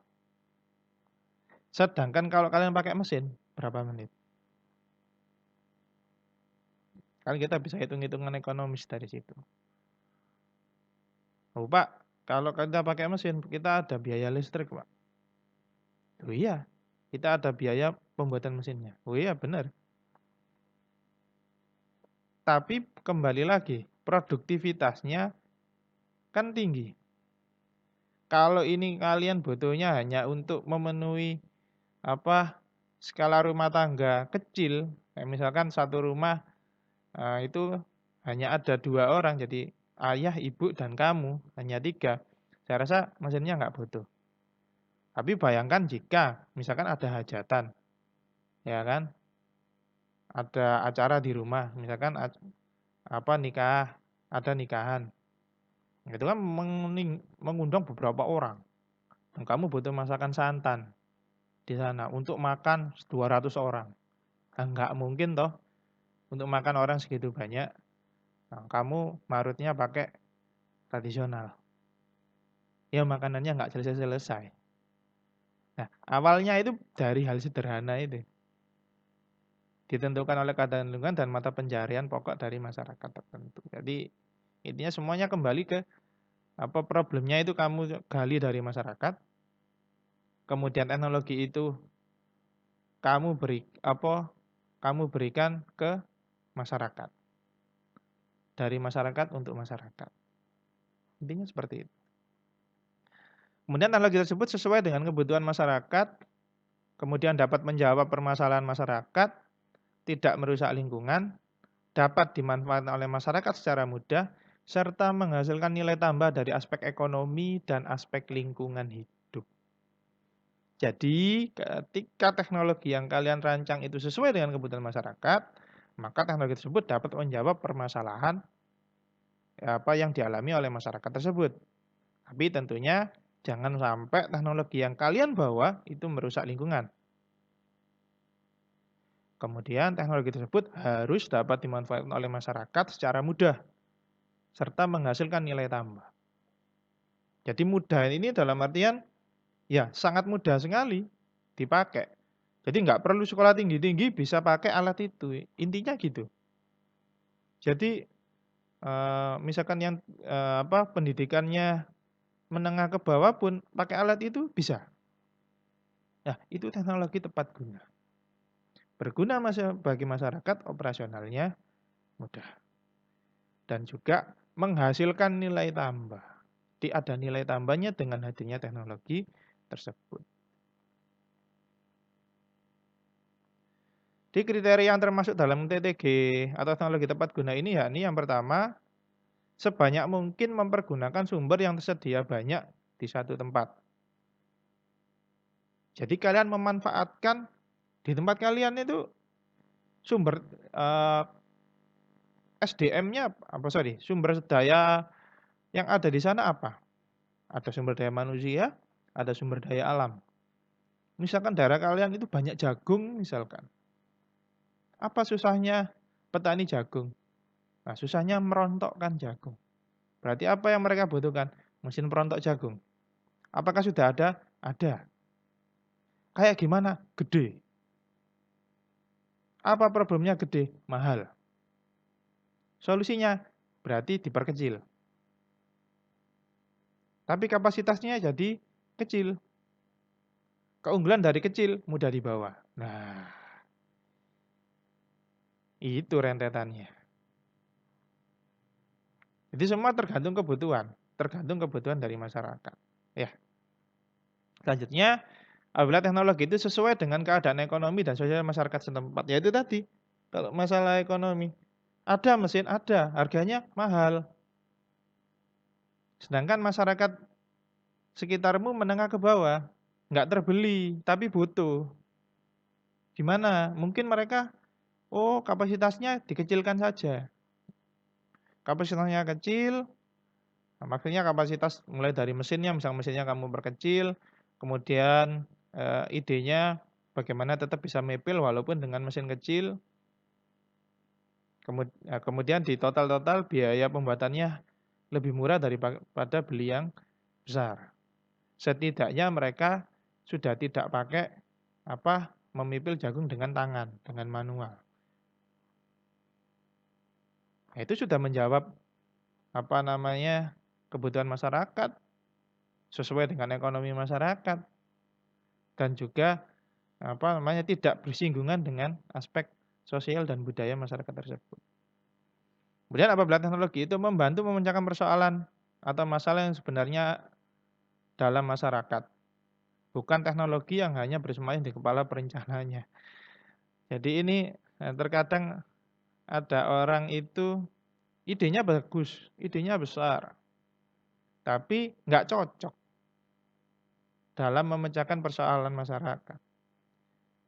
Sedangkan kalau kalian pakai mesin, berapa menit? Kan kita bisa hitung-hitungan ekonomis dari situ. Oh Pak, kalau kita pakai mesin, kita ada biaya listrik Pak. Oh iya, kita ada biaya pembuatan mesinnya. Oh iya benar. Tapi kembali lagi, produktivitasnya kan tinggi. Kalau ini kalian butuhnya hanya untuk memenuhi skala rumah tangga kecil, kayak misalkan satu rumah itu hanya ada 2 orang, jadi ayah, ibu, dan kamu, hanya 3. Saya rasa mesinnya nggak butuh. Tapi bayangkan jika misalkan ada hajatan, ya kan, ada acara di rumah, misalkan nikah, ada nikahan. Itu kan mengundang beberapa orang. Dan kamu butuh masakan santan di sana untuk makan 200 orang. Nah, nggak mungkin toh untuk makan orang segitu banyak. Nah, kamu marutnya pakai tradisional. Ya makanannya nggak selesai-selesai. Nah, awalnya itu dari hal sederhana itu. Ditentukan oleh keadaan lingkungan dan mata pencaharian pokok dari masyarakat tertentu. Jadi intinya semuanya kembali ke problemnya itu kamu gali dari masyarakat. Kemudian teknologi itu kamu berikan ke masyarakat. Dari masyarakat untuk masyarakat. Intinya seperti itu. Kemudian teknologi tersebut sesuai dengan kebutuhan masyarakat, kemudian dapat menjawab permasalahan masyarakat, tidak merusak lingkungan, dapat dimanfaatkan oleh masyarakat secara mudah, serta menghasilkan nilai tambah dari aspek ekonomi dan aspek lingkungan hidup. Jadi, ketika teknologi yang kalian rancang itu sesuai dengan kebutuhan masyarakat, maka teknologi tersebut dapat menjawab permasalahan yang dialami oleh masyarakat tersebut. Tapi tentunya jangan sampai teknologi yang kalian bawa itu merusak lingkungan. Kemudian teknologi tersebut harus dapat dimanfaatkan oleh masyarakat secara mudah serta menghasilkan nilai tambah. Jadi mudah ini dalam artian ya sangat mudah sekali dipakai. Jadi nggak perlu sekolah tinggi-tinggi bisa pakai alat itu. Intinya gitu. Jadi misalkan yang pendidikannya menengah ke bawah pun pakai alat itu bisa. Nah, itu teknologi tepat guna. Berguna bagi masyarakat, operasionalnya mudah. Dan juga menghasilkan nilai tambah. Jadi ada nilai tambahnya dengan hadirnya teknologi tersebut. Di kriteria yang termasuk dalam TTG atau teknologi tepat guna ini yakni yang pertama, sebanyak mungkin mempergunakan sumber yang tersedia banyak di satu tempat. Jadi kalian memanfaatkan di tempat kalian itu sumber SDM-nya sumber daya yang ada di sana apa? Ada sumber daya manusia, ada sumber daya alam. Misalkan daerah kalian itu banyak jagung misalkan. Apa susahnya petani jagung? Nah, susahnya merontokkan jagung. Berarti apa yang mereka butuhkan? Mesin perontok jagung. Apakah sudah ada? Ada. Kayak gimana? Gede. Apa problemnya gede? Mahal. Solusinya berarti diperkecil. Tapi kapasitasnya jadi kecil. Keunggulan dari kecil mudah dibawa. Nah, itu rentetannya. Jadi semua tergantung kebutuhan dari masyarakat. Ya. Selanjutnya, apabila teknologi itu sesuai dengan keadaan ekonomi dan sosial masyarakat setempat, yaitu tadi, kalau masalah ekonomi, ada mesin, ada, harganya mahal. Sedangkan masyarakat sekitarmu menengah ke bawah, nggak terbeli, tapi butuh. Gimana? Mungkin mereka, kapasitasnya dikecilkan saja. Kapasitasnya kecil, maksudnya kapasitas mulai dari mesinnya, misalnya mesinnya kamu perkecil, kemudian idenya bagaimana tetap bisa mepil walaupun dengan mesin kecil. Kemudian di total biaya pembuatannya lebih murah daripada beli yang besar. Setidaknya mereka sudah tidak pakai memipil jagung dengan tangan, dengan manual. Nah, itu sudah menjawab kebutuhan masyarakat sesuai dengan ekonomi masyarakat dan juga tidak bersinggungan dengan aspek sosial dan budaya masyarakat tersebut. Kemudian apabila teknologi itu membantu memecahkan persoalan atau masalah yang sebenarnya dalam masyarakat, bukan teknologi yang hanya bersemayam di kepala perencananya. Jadi ini terkadang ada orang itu idenya bagus, idenya besar, tapi nggak cocok dalam memecahkan persoalan masyarakat.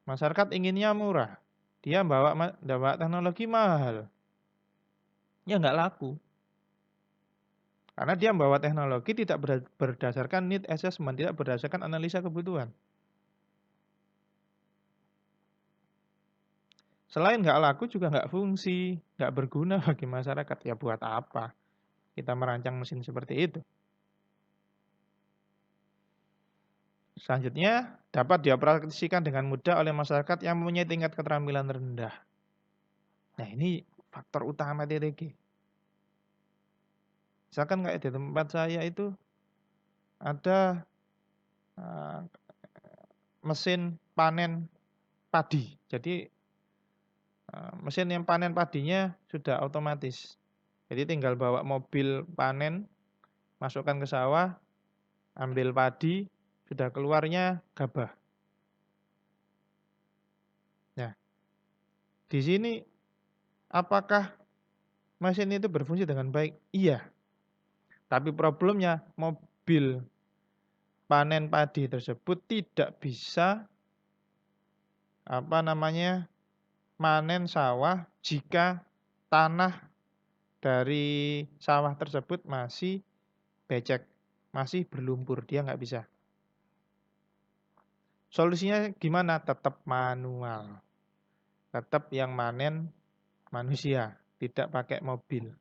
Masyarakat inginnya murah, dia bawa teknologi mahal, ya nggak laku. Karena dia membawa teknologi tidak berdasarkan need assessment, tidak berdasarkan analisa kebutuhan. Selain nggak laku juga nggak fungsi, nggak berguna bagi masyarakat. Ya buat apa kita merancang mesin seperti itu? Selanjutnya, dapat dioperasikan dengan mudah oleh masyarakat yang mempunyai tingkat keterampilan rendah. Nah, ini faktor utama TTG. Misalkan kayak di tempat saya itu ada mesin panen padi. Jadi mesin yang panen padinya sudah otomatis. Jadi tinggal bawa mobil panen, masukkan ke sawah, ambil padi, sudah keluarnya gabah. Nah, di sini apakah mesin itu berfungsi dengan baik? Iya. Tapi problemnya mobil panen padi tersebut tidak bisa manen sawah jika tanah dari sawah tersebut masih becek, masih berlumpur, dia nggak bisa. Solusinya gimana? Tetap manual. tetap yang manen manusia, tidak pakai mobil.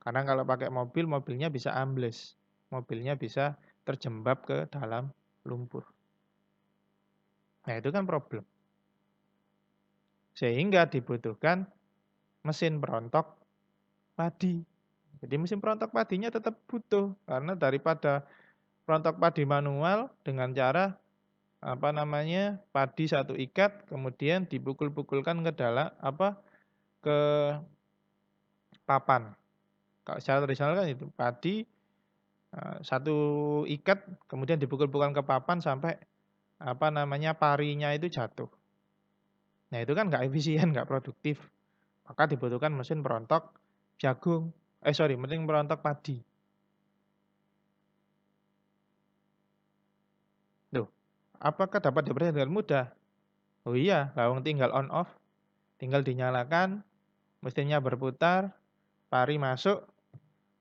Karena kalau pakai mobil, mobilnya bisa ambles. Mobilnya bisa terjembab ke dalam lumpur. Nah, itu kan problem. Sehingga dibutuhkan mesin perontok padi. Jadi mesin perontok padinya tetap butuh. Karena daripada perontok padi manual dengan cara padi satu ikat, kemudian dipukul-pukulkan ke dalam ke papan. Kalau secara tradisional kan itu padi satu ikat, kemudian dipukul-pukulkan ke papan sampai parinya itu jatuh. Nah itu kan nggak efisien, nggak produktif. Maka dibutuhkan mesin perontok jagung. Mesin perontok padi. Loh, apakah dapat diperoleh dengan mudah? Oh iya, lawang tinggal on off, tinggal dinyalakan, mesinnya berputar, pari masuk,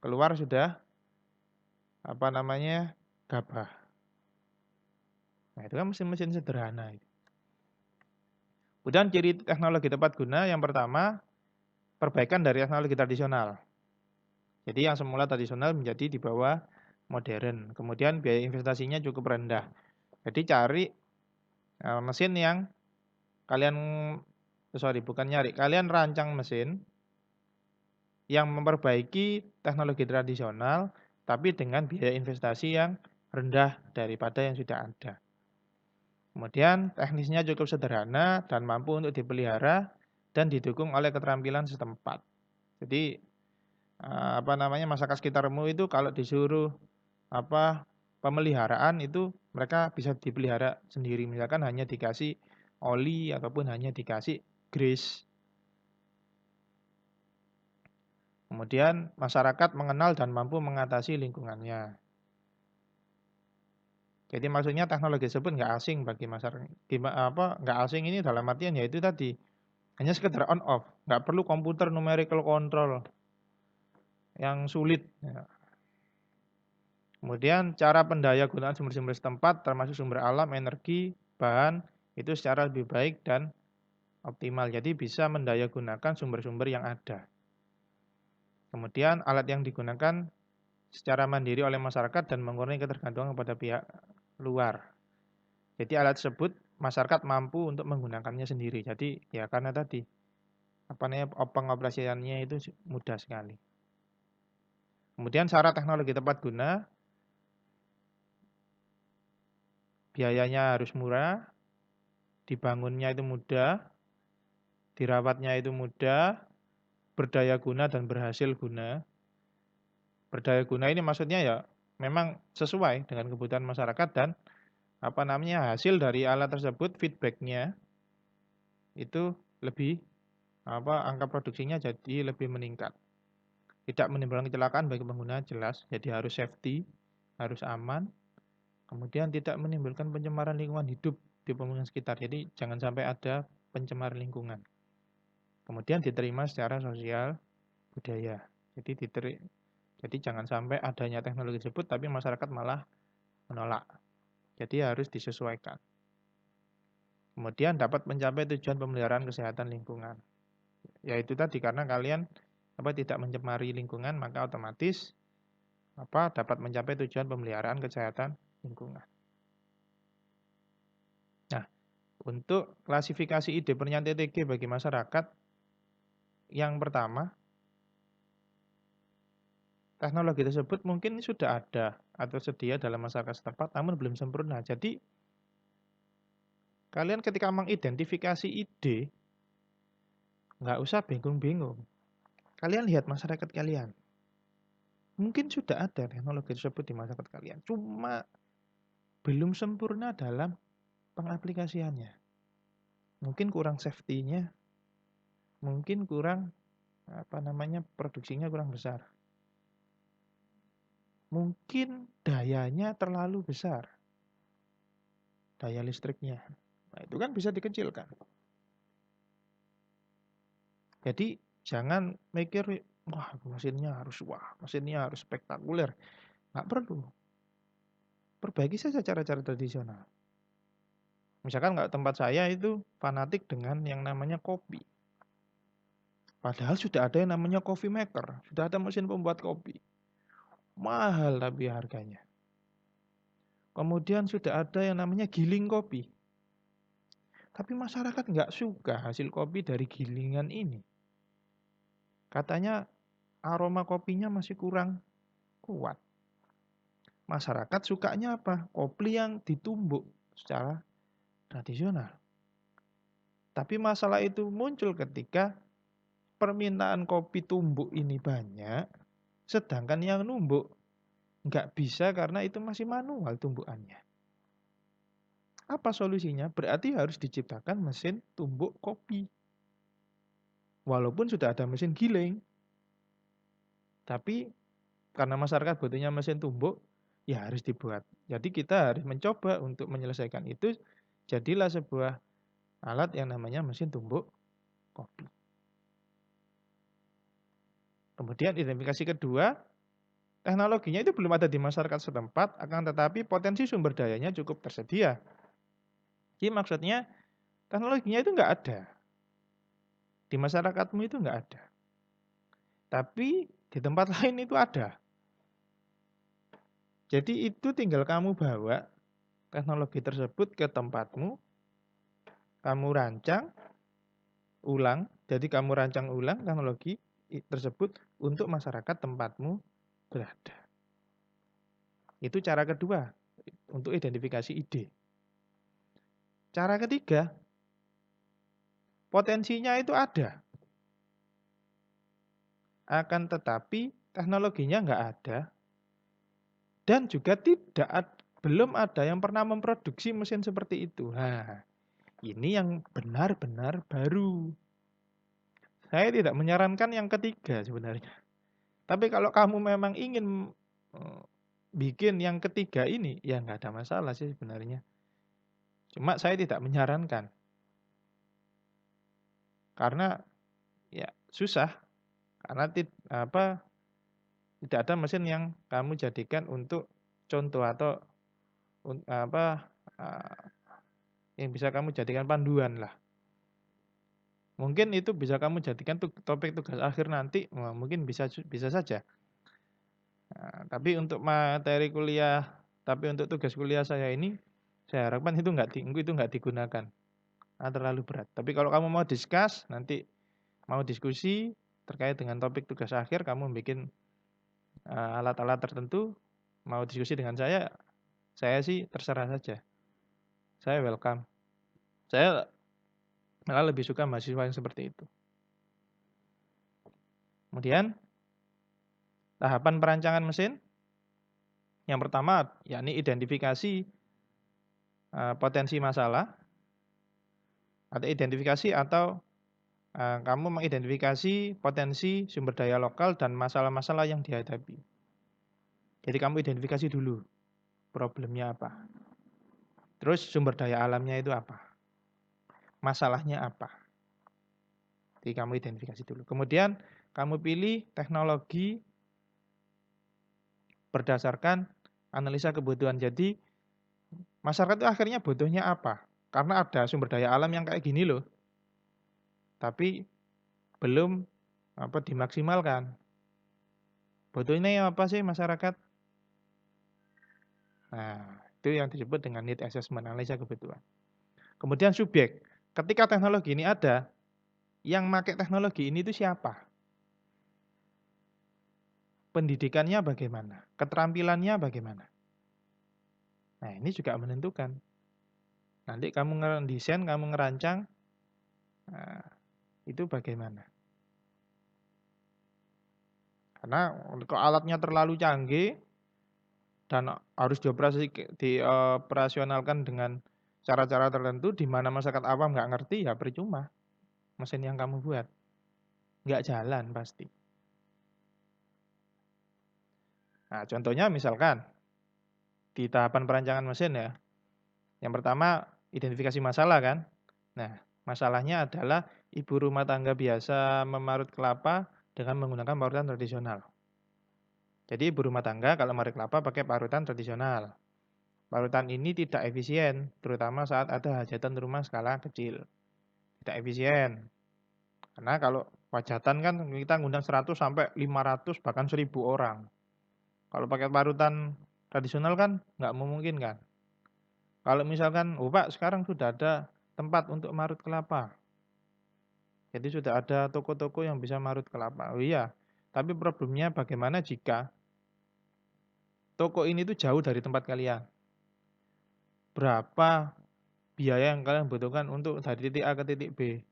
keluar sudah gabah. Nah itu kan mesin-mesin sederhana. Kemudian ciri teknologi tepat guna yang pertama, perbaikan dari teknologi tradisional. Jadi yang semula tradisional menjadi di bawah modern. Kemudian biaya investasinya cukup rendah. Jadi cari mesin yang kalian rancang mesin yang memperbaiki teknologi tradisional tapi dengan biaya investasi yang rendah daripada yang sudah ada. Kemudian teknisnya cukup sederhana dan mampu untuk dipelihara dan didukung oleh keterampilan setempat. Jadi masyarakat sekitarmu itu kalau disuruh pemeliharaan itu mereka bisa dipelihara sendiri. Misalkan hanya dikasih oli ataupun hanya dikasih grease. Kemudian masyarakat mengenal dan mampu mengatasi lingkungannya. Jadi maksudnya teknologi tersebut nggak asing bagi masyarakat. Nggak asing ini dalam artian yaitu tadi hanya sekedar on off, nggak perlu komputer numerical control yang sulit. Ya. Kemudian cara pendaya gunaan sumber-sumber setempat termasuk sumber alam, energi, bahan itu secara lebih baik dan optimal. Jadi bisa mendaya gunakan sumber-sumber yang ada. Kemudian alat yang digunakan secara mandiri oleh masyarakat dan mengurangi ketergantungan kepada pihak luar. Jadi alat tersebut masyarakat mampu untuk menggunakannya sendiri. Jadi ya karena tadi pengoperasiannya itu mudah sekali. Kemudian syarat teknologi tepat guna, biayanya harus murah, dibangunnya itu mudah, dirawatnya itu mudah, berdaya guna dan berhasil guna. Berdaya guna ini maksudnya ya memang sesuai dengan kebutuhan masyarakat dan hasil dari alat tersebut feedbacknya itu lebih angka produksinya jadi lebih meningkat. Tidak menimbulkan kecelakaan bagi pengguna jelas, jadi harus safety, harus aman. Kemudian tidak menimbulkan pencemaran lingkungan hidup di pemukiman sekitar. Jadi jangan sampai ada pencemaran lingkungan. Kemudian diterima secara sosial budaya. Jadi jangan sampai adanya teknologi tersebut tapi masyarakat malah menolak. Jadi harus disesuaikan. Kemudian dapat mencapai tujuan pemeliharaan kesehatan lingkungan. Yaitu tadi karena kalian tidak mencemari lingkungan maka otomatis dapat mencapai tujuan pemeliharaan kesehatan lingkungan. Nah, untuk klasifikasi ide penelitian TTG bagi masyarakat, yang pertama, teknologi tersebut mungkin sudah ada atau sedia dalam masyarakat setempat, namun belum sempurna. Jadi, kalian ketika mengidentifikasi ide, nggak usah bingung-bingung. Kalian lihat masyarakat kalian. Mungkin sudah ada teknologi tersebut di masyarakat kalian. Cuma belum sempurna dalam pengaplikasiannya. Mungkin kurang safety-nya. Mungkin kurang produksinya kurang besar. Mungkin dayanya terlalu besar. Daya listriknya. Nah, itu kan bisa dikecilkan. Jadi jangan mikir mesinnya harus spektakuler. Nggak perlu. Perbaiki saja cara-cara tradisional. Misalkan kalau tempat saya itu fanatik dengan yang namanya kopi. Padahal sudah ada yang namanya coffee maker, sudah ada mesin pembuat kopi. Mahal tapi harganya. Kemudian sudah ada yang namanya giling kopi. Tapi masyarakat nggak suka hasil kopi dari gilingan ini. Katanya aroma kopinya masih kurang kuat. Masyarakat sukanya apa? Kopi yang ditumbuk secara tradisional. Tapi masalah itu muncul ketika permintaan kopi tumbuk ini banyak, sedangkan yang numbuk nggak bisa karena itu masih manual tumbukannya. Apa solusinya? Berarti harus diciptakan mesin tumbuk kopi. Walaupun sudah ada mesin giling. Tapi karena masyarakat butuhnya mesin tumbuk, ya harus dibuat. Jadi kita harus mencoba untuk menyelesaikan itu. Jadilah sebuah alat yang namanya mesin tumbuk kopi. Kemudian identifikasi kedua, teknologinya itu belum ada di masyarakat setempat, akan tetapi potensi sumber dayanya cukup tersedia. Jadi maksudnya teknologinya itu nggak ada. Di masyarakatmu itu nggak ada. Tapi di tempat lain itu ada. Jadi itu tinggal kamu bawa teknologi tersebut ke tempatmu, kamu rancang ulang. Jadi kamu rancang ulang teknologi tersebut untuk masyarakat tempatmu berada. Itu cara kedua untuk identifikasi ide. Cara ketiga, potensinya itu ada. Akan tetapi teknologinya nggak ada. Dan juga belum ada yang pernah memproduksi mesin seperti itu. Nah, ini yang benar-benar baru. Saya tidak menyarankan yang ketiga sebenarnya. Tapi kalau kamu memang ingin bikin yang ketiga ini, ya nggak ada masalah sih sebenarnya. Cuma saya tidak menyarankan. Karena ya susah. Karena tidak ada mesin yang kamu jadikan untuk contoh atau yang bisa kamu jadikan panduan lah. Mungkin itu bisa kamu jadikan topik tugas akhir nanti, mungkin bisa saja. Nah, tapi untuk materi kuliah, tapi untuk tugas kuliah saya ini, saya harapkan itu nggak digunakan. Nah, terlalu berat. Tapi kalau kamu mau nanti mau diskusi terkait dengan topik tugas akhir, kamu bikin alat-alat tertentu, mau diskusi dengan saya sih terserah saja. Saya welcome. Saya malah lebih suka mahasiswa yang seperti itu. Kemudian tahapan perancangan mesin. Yang pertama, yakni identifikasi potensi masalah, atau identifikasi atau kamu mengidentifikasi potensi sumber daya lokal dan masalah-masalah yang dihadapi. Jadi kamu identifikasi dulu problemnya apa. Terus sumber daya alamnya itu apa. Masalahnya apa. Jadi kamu identifikasi dulu. Kemudian kamu pilih teknologi berdasarkan analisa kebutuhan. Jadi masyarakat itu akhirnya butuhnya apa? Karena ada sumber daya alam yang kayak gini loh. Tapi belum dimaksimalkan. Butuhnya apa sih masyarakat? Nah, itu yang disebut dengan need assessment, analisa kebutuhan. Kemudian subjek. Ketika teknologi ini ada, yang pakai teknologi ini itu siapa? Pendidikannya bagaimana? Keterampilannya bagaimana? Nah, ini juga menentukan. Nanti kamu ngedesain, kamu ngerancang, nah, itu bagaimana? Karena kalau alatnya terlalu canggih dan harus dioperasionalkan dengan cara-cara tertentu di mana masyarakat awam nggak ngerti, ya percuma mesin yang kamu buat. Nggak jalan pasti. Nah, contohnya misalkan di tahapan perancangan mesin ya. Yang pertama, identifikasi masalah kan. Nah, masalahnya adalah ibu rumah tangga biasa memarut kelapa dengan menggunakan parutan tradisional. Jadi ibu rumah tangga kalau marut kelapa pakai parutan tradisional. Parutan ini tidak efisien, terutama saat ada hajatan rumah skala kecil. Tidak efisien. Karena kalau hajatan kan kita ngundang 100 sampai 500 bahkan 1000 orang. Kalau pakai parutan tradisional kan nggak memungkinkan. Kalau misalkan, oh Pak sekarang sudah ada tempat untuk marut kelapa. Jadi sudah ada toko-toko yang bisa marut kelapa. Oh iya, tapi problemnya bagaimana jika toko ini tuh jauh dari tempat kalian? Berapa biaya yang kalian butuhkan untuk dari titik A ke titik B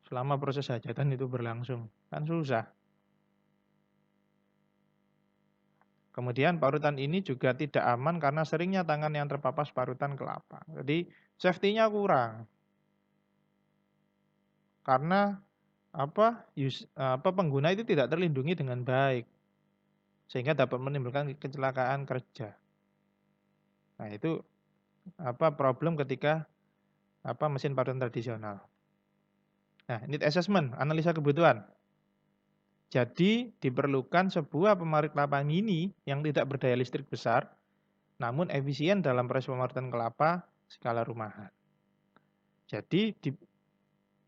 selama proses hajatan itu berlangsung? Kan susah. Kemudian parutan ini juga tidak aman karena seringnya tangan yang terpapas parutan kelapa. Jadi safety-nya kurang. Karena pengguna itu tidak terlindungi dengan baik sehingga dapat menimbulkan kecelakaan kerja. Nah, itu problem ketika mesin parutan tradisional. Nah, need assessment, analisa kebutuhan. Jadi diperlukan sebuah pemarut kelapa mini yang tidak berdaya listrik besar, namun efisien dalam proses pemarutan kelapa skala rumahan. Jadi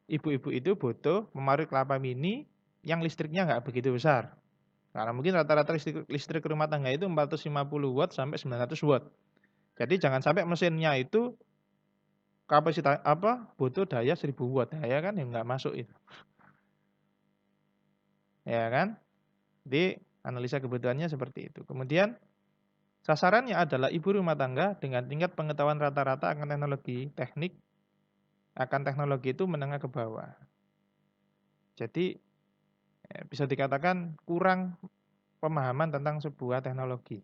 ibu-ibu itu butuh pemarut kelapa mini yang listriknya nggak begitu besar. Karena mungkin rata-rata listrik rumah tangga itu 450 watt sampai 900 watt. Jadi jangan sampai mesinnya itu kapasitas butuh daya 1000 watt. Ya kan yang nggak masuk itu. Ya kan? Jadi analisa kebutuhannya seperti itu. Kemudian sasarannya adalah ibu rumah tangga dengan tingkat pengetahuan rata-rata akan teknologi itu menengah ke bawah. Jadi bisa dikatakan kurang pemahaman tentang sebuah teknologi.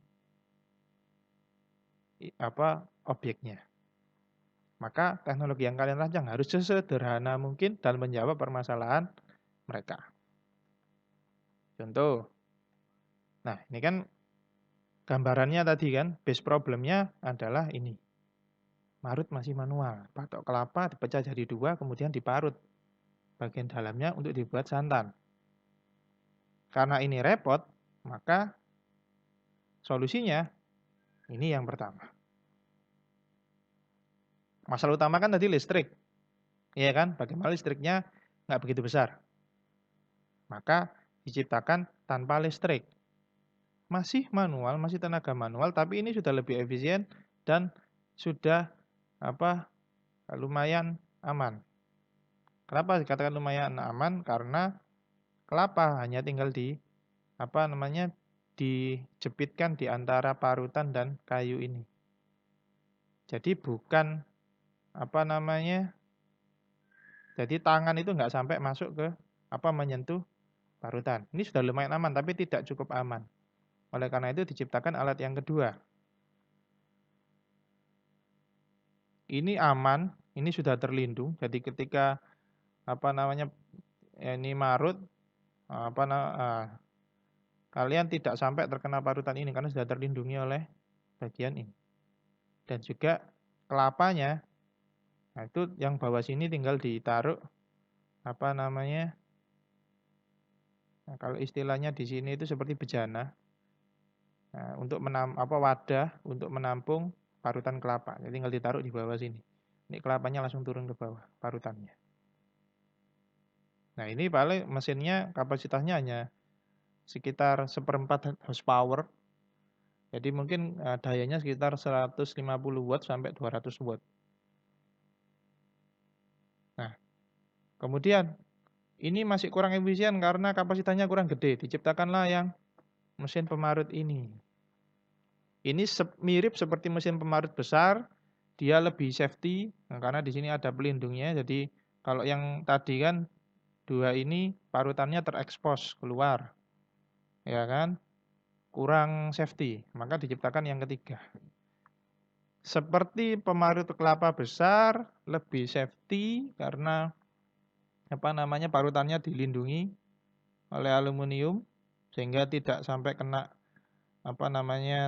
Objeknya. Maka teknologi yang kalian rancang harus sesederhana mungkin dalam menjawab permasalahan mereka. Contoh. Nah, ini kan gambarannya tadi kan, base problemnya adalah ini. Marut masih manual. Batok kelapa dipecah jadi 2, kemudian diparut. Bagian dalamnya untuk dibuat santan. Karena ini repot, maka solusinya ini yang pertama. Masalah utama kan tadi listrik. Iya kan? Bagaimana listriknya nggak begitu besar. Maka diciptakan tanpa listrik. Masih manual, masih tenaga manual, tapi ini sudah lebih efisien dan sudah lumayan aman. Kenapa dikatakan lumayan aman? Karena kelapa hanya tinggal dijepitkan di antara parutan dan kayu ini. Jadi bukan jadi tangan itu nggak sampai masuk ke menyentuh parutan. Ini sudah lumayan aman, tapi tidak cukup aman. Oleh karena itu diciptakan alat yang kedua. Ini aman, ini sudah terlindung. Jadi ketika ini marut, kalian tidak sampai terkena parutan ini karena sudah terlindungi oleh bagian ini. Dan juga kelapanya, nah itu yang bawah sini tinggal ditaruh nah, kalau istilahnya di sini itu seperti bejana. Nah, untuk wadah untuk menampung parutan kelapa. Jadi tinggal ditaruh di bawah sini. Ini kelapanya langsung turun ke bawah parutannya. Nah, ini paling mesinnya kapasitasnya hanya sekitar 1/4 horsepower. Jadi mungkin dayanya sekitar 150 watt sampai 200 watt. Nah, kemudian ini masih kurang efisien karena kapasitasnya kurang gede. Diciptakanlah yang mesin pemarut ini. Ini mirip seperti mesin pemarut besar, dia lebih safety karena di sini ada pelindungnya. Jadi kalau yang tadi kan 2 ini parutannya terekspos keluar. Ya kan? Kurang safety, maka diciptakan yang ketiga. Seperti pemarut kelapa besar, lebih safety karena parutannya dilindungi oleh aluminium sehingga tidak sampai kena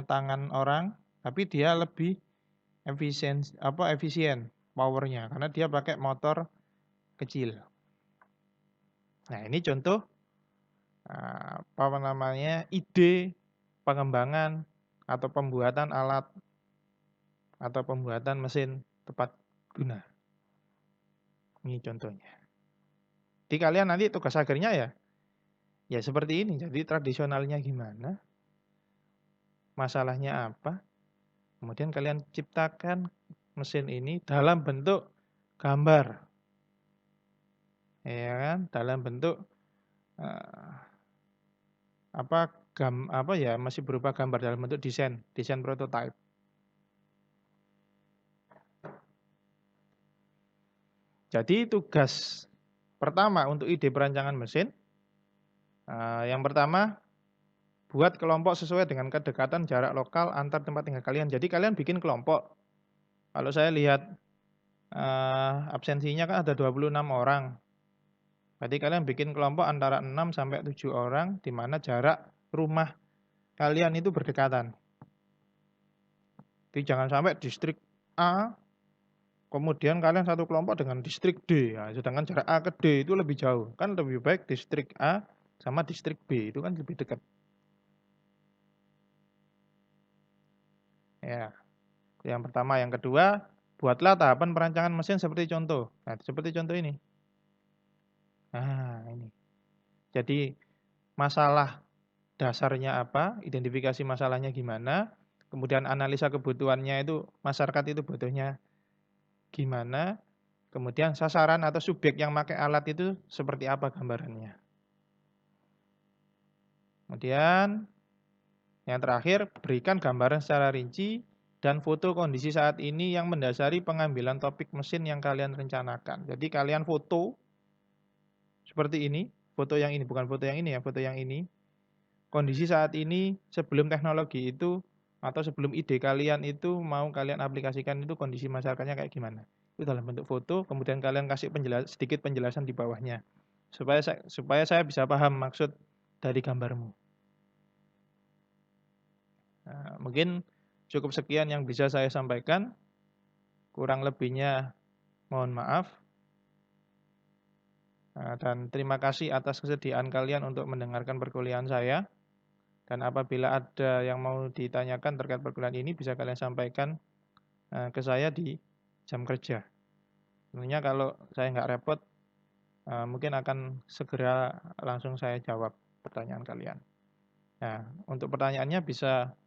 tangan orang, tapi dia lebih efisien powernya karena dia pakai motor kecil. Nah, ini contoh ide pengembangan atau pembuatan alat atau pembuatan mesin tepat guna. Ini contohnya. Jadi kalian nanti tugas akhirnya ya seperti ini. Jadi tradisionalnya gimana? Masalahnya apa? Kemudian kalian ciptakan mesin ini dalam bentuk gambar. Ya kan? Dalam bentuk eh, apa ya, masih berupa gambar dalam bentuk desain prototype. Jadi tugas pertama untuk ide perancangan mesin, yang pertama buat kelompok sesuai dengan kedekatan jarak lokal antar tempat tinggal kalian. Jadi kalian bikin kelompok. Kalau saya lihat absensinya kan ada 26 orang. Berarti kalian bikin kelompok antara 6 sampai 7 orang di mana jarak rumah kalian itu berdekatan. Jadi jangan sampai distrik A kemudian kalian satu kelompok dengan distrik D, ya, sedangkan jarak A ke D itu lebih jauh. Kan lebih baik distrik A sama distrik B, itu kan lebih dekat. Ya, yang pertama. Yang kedua, buatlah tahapan perancangan mesin seperti contoh. Nah, seperti contoh ini. Nah, ini. Jadi, masalah dasarnya apa, identifikasi masalahnya gimana, kemudian analisa kebutuhannya itu, masyarakat itu butuhnya gimana, kemudian sasaran atau subjek yang pakai alat itu seperti apa gambarannya. Kemudian yang terakhir, berikan gambaran secara rinci dan foto kondisi saat ini yang mendasari pengambilan topik mesin yang kalian rencanakan. Jadi kalian foto seperti ini, foto yang ini, bukan foto yang ini ya, foto yang ini. Kondisi saat ini sebelum teknologi itu atau sebelum ide kalian itu mau kalian aplikasikan itu kondisi masyarakatnya kayak gimana. Itu dalam bentuk foto, kemudian kalian kasih sedikit penjelasan di bawahnya. Supaya saya bisa paham maksud dari gambarmu. Nah, mungkin cukup sekian yang bisa saya sampaikan. Kurang lebihnya mohon maaf. Dan terima kasih atas kesediaan kalian untuk mendengarkan perkuliahan saya. Dan apabila ada yang mau ditanyakan terkait perkuliahan ini, bisa kalian sampaikan ke saya di jam kerja. Tentunya kalau saya nggak repot, mungkin akan segera langsung saya jawab pertanyaan kalian. Nah, untuk pertanyaannya bisa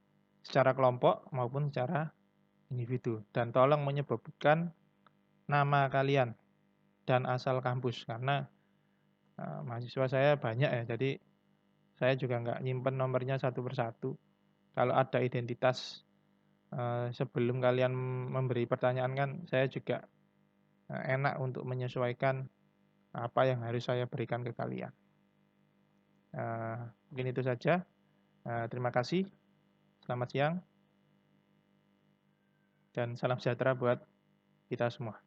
secara kelompok maupun secara individu. Dan tolong menyebutkan nama kalian dan asal kampus, karena mahasiswa saya banyak ya, jadi saya juga nggak nyimpen nomornya satu persatu. Kalau ada identitas sebelum kalian memberi pertanyaan kan, saya juga enak untuk menyesuaikan apa yang harus saya berikan ke kalian. Mungkin itu saja. Terima kasih. Selamat siang. Dan salam sejahtera buat kita semua.